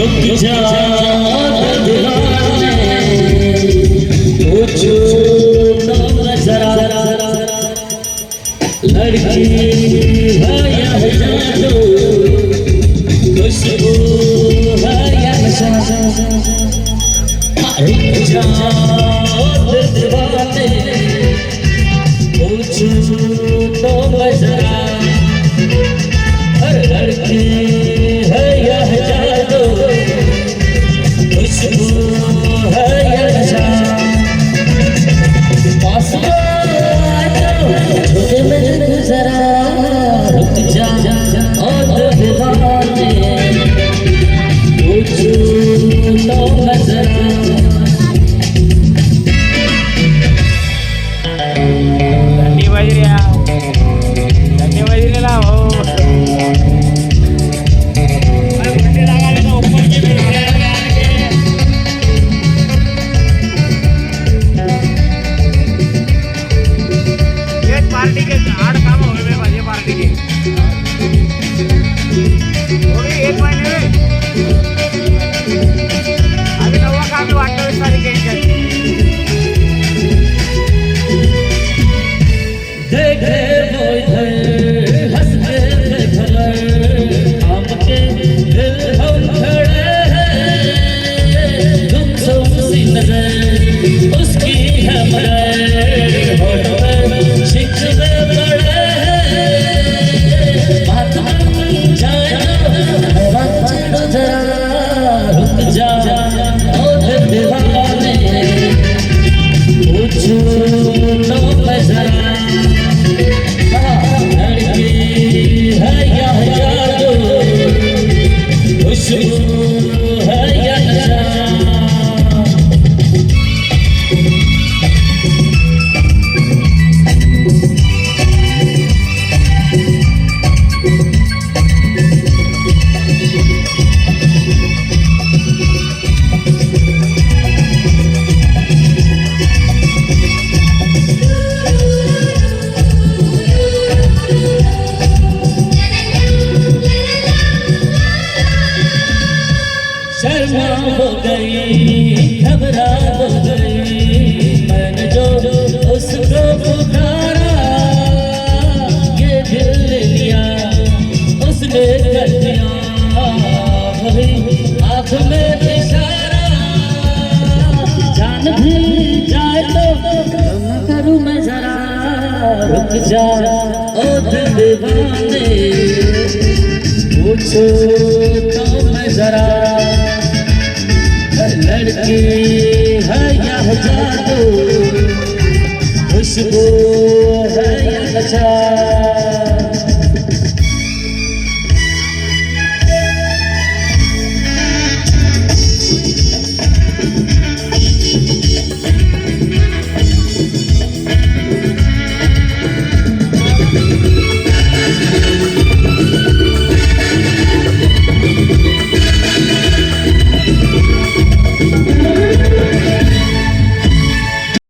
रुक जा दीवाने पूछो तो जरा लड़की है या जादू खुशबू है या नशा रुक जा दीवाने पूछो तो जरा हर लड़की है या जादू खुशबू है या नशा पास जरा रुक जा और दीवाने पूछो तो जरा पार्टी के 8 काम हो गए भाई पार्टी के हो गई 1 महीने में अभी 9वां काम 28 तारीख के देखे वो इधर हंस के खबर हमके दिल हम खड़े हैं गुमसुम सी नजर उसकी है मगर होठ पर शिकवे पड़े हैं बात बन जाए तो जरा रुक जा और दीवाने पूछो तो जरा है या नशा शर्मा हो गई घबरा हो गई मैंने जो उसको पुकारा ये दिल ले लिया उसने कर दिया वही आँख में इशारा जान भी जाए तो न करूँ मैं जरा रुक जा ओ दिल दीवाने पूछो तो मैं जरा लड़की है या जादू खुशबू है या नशा